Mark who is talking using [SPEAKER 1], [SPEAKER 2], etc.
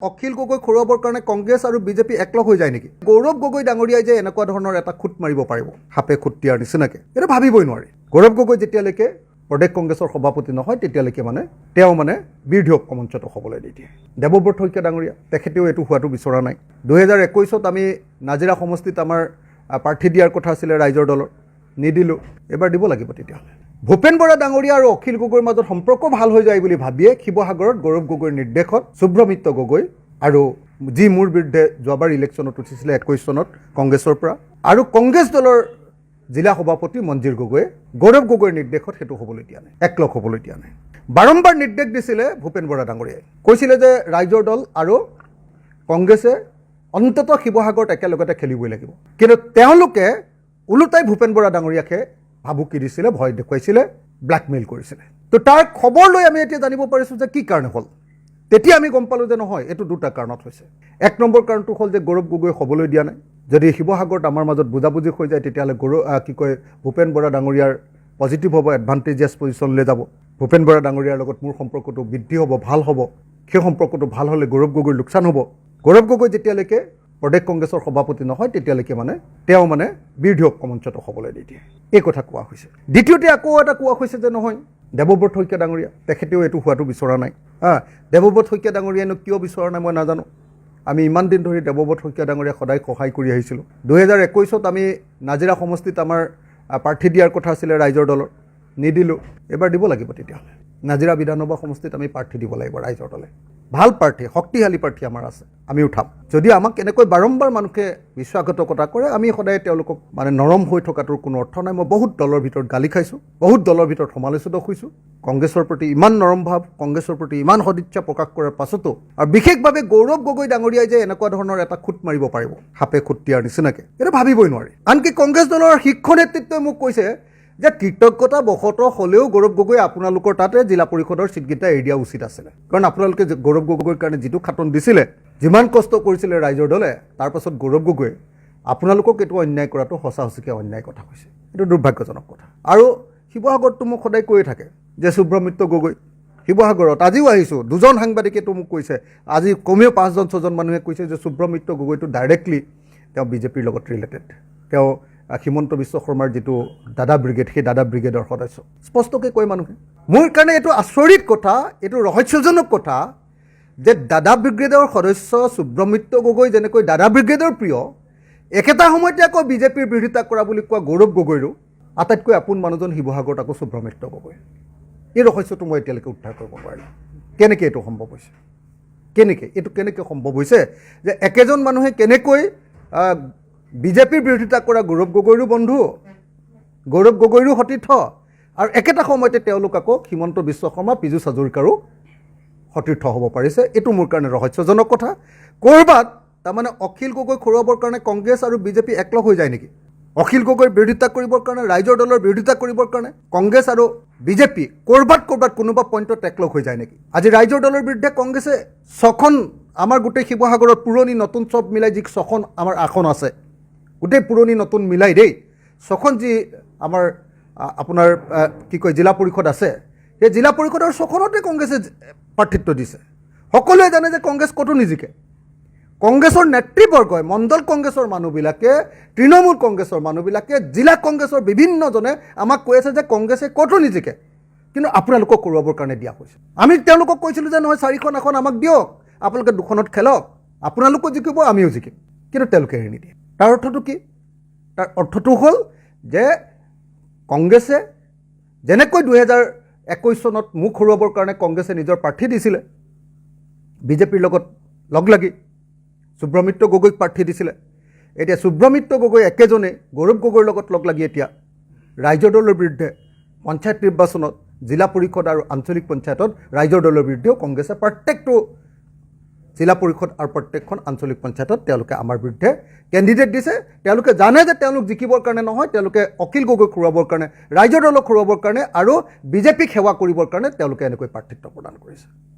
[SPEAKER 1] অখিল গগৈ খৰুৱাবৰ কাৰণে কংগ্ৰেছ আৰু বিজেপি একলগ হৈ যায় নেকি? গৌৰৱ গগৈ ডাঙৰীয়াই যে এনেকুৱা ধৰণৰ এটা খুট মাৰিব পাৰিব সাপে খুট দিয়াৰ নিচিনাকৈ, এইটো ভাবিবই নোৱাৰি। গৌৰৱ গগৈ যেতিয়ালৈকে প্ৰদেশ কংগ্ৰেছৰ সভাপতি নহয় তেতিয়ালৈকে তেওঁ বীৰ ধিয়ক মঞ্চত হ'বলৈ নিদিয়ে। দেৱব্ৰত শইকীয়া ডাঙৰীয়া তেখেতেও এইটো হোৱাটো বিচৰা নাই। 2021 আমি নাজিৰা সমষ্টিত আমাৰ প্ৰাৰ্থী দিয়াৰ কথা আছিলে ৰাইজৰ দলৰ, নিদিলোঁ। এবাৰ দিব লাগিব তেতিয়াহ'লে। ভূপেন বৰা ডাঙৰীয়া আৰু অখিল গগৈৰ মাজত সম্পৰ্ক ভাল হৈ যায় বুলি ভাবিয়ে শিৱসাগৰত গৌৰৱ গগৈৰ নিৰ্দেশত শুভ্ৰমিত্ৰ গগৈ আৰু যি মোৰ বিৰুদ্ধে যোৱাবাৰ ইলেকশ্যনত উঠিছিলে 21 চনত কংগ্ৰেছৰ পৰা, আৰু কংগ্ৰেছ দলৰ জিলা সভাপতি মঞ্জিৰ গগৈয়ে গৌৰৱ গগৈৰ নিৰ্দেশত সেইটো হ'বলৈ দিয়া নাই, একলগ হ'বলৈ দিয়া নাই। বাৰম্বাৰ নিৰ্দেশ দিছিলে ভূপেন বৰা ডাঙৰীয়াই, কৈছিলে যে ৰাইজৰ দল আৰু কংগ্ৰেছে অন্ততঃ শিৱসাগৰত একেলগতে খেলিবই লাগিব। কিন্তু তেওঁলোকে ওলোটাই ভূপেন বৰা ডাঙৰীয়াকে ভাবুকি দিছিলে, ভয় দেখুৱাইছিলে, ব্লেকমেইল কৰিছিলে। তো তাৰ খবৰ লৈ আমি এতিয়া জানিব পাৰিছোঁ যে কি কাৰণে হ'ল। তেতিয়া আমি গম পালোঁ যে নহয়, এইটো দুটা কাৰণত হৈছে। এক নম্বৰ কাৰণটো হ'ল যে গৌৰৱ গগৈ হ'বলৈ দিয়া নাই। যদি শিৱসাগৰত আমাৰ মাজত বুজাবুজি হৈ যায় তেতিয়াহ'লে ভূপেন বৰা ডাঙৰীয়াৰ পজিটিভ হ'ব, এডভান্টেজিয়াছ পজিশ্যনলৈ যাব। ভূপেন বৰা ডাঙৰীয়াৰ লগত মোৰ সম্পৰ্কটো বৃদ্ধি হ'ব, ভাল হ'ব। সেই সম্পৰ্কটো ভাল হ'লে গৌৰৱ গগৈৰ লোকচান হ'ব। গৌৰৱ গগৈ যেতিয়ালৈকে প্ৰদেশ কংগ্ৰেছৰ সভাপতি নহয় তেতিয়ালৈকে তেওঁ বীৰ ধিয়ক মঞ্চত হ'বলৈ নিদিয়ে, এই কথা কোৱা হৈছে। দ্বিতীয়তে আকৌ এটা কোৱা হৈছে যে নহয়, দেৱব্ৰত শইকীয়া ডাঙৰীয়া তেখেতেও এইটো হোৱাটো বিচৰা নাই। দেৱব্ৰত শইকীয়া ডাঙৰীয়ানো কিয় বিচৰা নাই মই নাজানো। আমি ইমান দিন ধৰি দেৱব্ৰত শইকীয়া ডাঙৰীয়াক সদায় সহায় কৰি আহিছিলোঁ। 2021 আমি নাজিৰা সমষ্টিত আমাৰ প্ৰাৰ্থী দিয়াৰ কথা আছিলে ৰাইজৰ দলৰ, নিদিলোঁ। এবাৰ দিব লাগিব তেতিয়াহ'লে। নাজিৰা বিধানসভা সমষ্টিত আমি প্ৰাৰ্থী দিব লাগিব ৰাইজৰ দলে। ভাল প্ৰাৰ্থী, শক্তিশালী প্ৰাৰ্থী আমাৰ আছে, আমি উঠাম। যদি আমাক এনেকৈ বাৰম্বাৰ মানুহে বিশ্বাসঘাতকতা কৰে, আমি সদায় তেওঁলোকক নৰম হৈ থকাটোৰ কোনো অৰ্থ নাই। মই বহুত দলৰ ভিতৰত গালি খাইছোঁ, বহুত দলৰ ভিতৰত সমালোচিত হৈছোঁ। কংগ্ৰেছৰ প্ৰতি ইমান নৰম ভাৱ, কংগ্ৰেছৰ প্ৰতি ইমান সদিচ্ছা প্ৰকাশ কৰাৰ পাছতো, আৰু বিশেষভাৱে গৌৰৱ গগৈ ডাঙৰীয়াই যে এনেকুৱা ধৰণৰ এটা খুট মাৰিব পাৰিব সাপে খুট দিয়াৰ নিচিনাকৈ, এইটো ভাবিবই নোৱাৰি। আনকি কংগ্ৰেছ দলৰ শীৰ্ষ নেতৃত্বই মোক কৈছে যে কৃতজ্ঞতা বশতঃ হ'লেও গৌৰৱ গগৈ আপোনালোকৰ তাতে জিলা পৰিষদৰ ছিটকেইটা এৰি দিয়া উচিত আছিলে। কাৰণ আপোনালোকে গৌৰৱ গগৈৰ কাৰণে যিটো খাটন দিছিলে, যিমান কষ্ট কৰিছিলে ৰাইজৰ দলে, তাৰপাছত গৌৰৱ গগৈ আপোনালোকক এইটো অন্যায় কৰাটো সঁচা সঁচিকৈ অন্যায় কথা হৈছে। এইটো দুৰ্ভাগ্যজনক কথা। আৰু শিৱসাগৰততো মোক সদায় কৈয়ে থাকে যে শুভ্ৰমিত্ৰ গগৈ শিৱসাগৰত, আজিও আহিছোঁ, দুজন সাংবাদিকেতো মোক কৈছে, আজি কমেও 5-6জন মানুহে কৈছে যে শুভ্ৰমিত্ৰ গগৈটো ডাইৰেক্টলি তেওঁ বিজেপিৰ লগত ৰিলেটেড। তেওঁ হিমন্ত বিশ্ব শৰ্মাৰ যিটো দাদা ব্ৰিগেড, সেই দাদা ব্ৰিগেডৰ সদস্য, স্পষ্টকৈ কয় মানুহে। মোৰ কাৰণে এইটো আচৰিত কথা, এইটো ৰহস্যজনক কথা যে দাদা ব্ৰিগেডৰ সদস্য শুভ্ৰমিত্ৰ গগৈ যেনেকৈ দাদা ব্ৰিগেডৰ প্ৰিয়, একেটা সময়তে আকৌ বিজেপিৰ বিৰোধিতা কৰা বুলি কোৱা গৌৰৱ গগৈৰো আটাইতকৈ আপোন মানুহজন শিৱসাগৰত আকৌ শুভ্ৰমিত্ৰ গগৈ। এই ৰহস্যটো মই এতিয়ালৈকে উদ্ধাৰ কৰিব পাৰিলোঁ। কেনেকৈ এইটো সম্ভৱ হৈছে? কেনেকৈ সম্ভৱ হৈছে যে একেজন মানুহে কেনেকৈ বিজেপিৰ বিৰোধিতা কৰা গৌৰৱ গগৈৰো বন্ধু, গৌৰৱ গগৈৰো সতীৰ্থ, আৰু একেটা সময়তে তেওঁলোক আকৌ হিমন্ত বিশ্ব শৰ্মা, পীযুষ হাজৰিকাৰো সতীৰ্থ হ'ব পাৰিছে। এইটো মোৰ কাৰণে ৰহস্যজনক কথা। ক'ৰবাত অখিল গগৈ খৰুৱাবৰ কাৰণে কংগ্ৰেছ আৰু বিজেপি একলগ হৈ যায় নেকি? অখিল গগৈৰ বিৰোধিতা কৰিবৰ কাৰণে, ৰাইজৰ দলৰ বিৰোধিতা কৰিবৰ কাৰণে কংগ্ৰেছ আৰু বিজেপি ক'ৰবাত কোনোবা পইণ্টত একলগ হৈ যায় নেকি? আজি ৰাইজৰ দলৰ বিৰুদ্ধে কংগ্ৰেছে 6খন, আমাৰ গোটেই শিৱসাগৰত পুৰণি নতুন চব মিলাই যি 6খন আমাৰ আসন আছে, গোটেই পুৰণি নতুন মিলাই দেই, 6খন যি আমাৰ আপোনাৰ জিলা পৰিষদ আছে, সেই জিলা পৰিষদৰ 6খনতে কংগ্ৰেছে প্ৰাৰ্থিত্ব দিছে। সকলোৱে জানে যে কংগ্ৰেছ ক'তো নিজিকে। কংগ্ৰেছৰ নেতৃবৰ্গই, মণ্ডল কংগ্ৰেছৰ মানুহবিলাকে, তৃণমূল কংগ্ৰেছৰ মানুহবিলাকে, জিলা কংগ্ৰেছৰ বিভিন্নজনে আমাক কৈ আছে যে কংগ্ৰেছে ক'তো নিজিকে, কিন্তু আপোনালোকক কৰোৱাবৰ কাৰণে দিয়া হৈছে। আমি তেওঁলোকক কৈছিলোঁ যে নহয়, 4খন আসন আমাক দিয়ক, আপোনালোকে 2খনত খেলক, আপোনালোকো জিকিব, আমিও জিকিম। কিন্তু তেওঁলোকে এৰি নিদিয়ে। তাৰ অৰ্থটো কি? তাৰ অৰ্থটো হ'ল যে কংগ্ৰেছে যেনেকৈ 2021 চনত মুখ হৰুৱাবৰ কাৰণে কংগ্ৰেছে নিজৰ প্ৰাৰ্থী দিছিলে, বিজেপিৰ লগত লগ লাগি শুভ্ৰমিত্ৰ গগৈক প্ৰাৰ্থী দিছিলে, এতিয়া শুভ্ৰমিত্ৰ গগৈ একেজনে গৌৰৱ গগৈৰ লগত লগ লাগি এতিয়া ৰাইজৰ দলৰ বিৰুদ্ধে পঞ্চায়ত নিৰ্বাচনত, জিলা পৰিষদ আৰু আঞ্চলিক পঞ্চায়তত ৰাইজৰ দলৰ বিৰুদ্ধেও কংগ্ৰেছে প্ৰত্যেকটো জিলা পৰিষদ আৰু প্ৰত্যেকখন আঞ্চলিক পঞ্চায়তত তেওঁলোকে আমাৰ বিৰুদ্ধে কেণ্ডিডেট দিছে। তেওঁলোকে জানে যে তেওঁলোক জিকিবৰ কাৰণে নহয়, তেওঁলোকে অখিল গগৈক খৰুৱাবৰ কাৰণে, ৰাইজৰ দলক খৰুৱাবৰ কাৰণে আৰু বিজেপিক সেৱা কৰিবৰ কাৰণে তেওঁলোকে এনেকৈ প্ৰাৰ্থিত্ব প্ৰদান কৰিছে।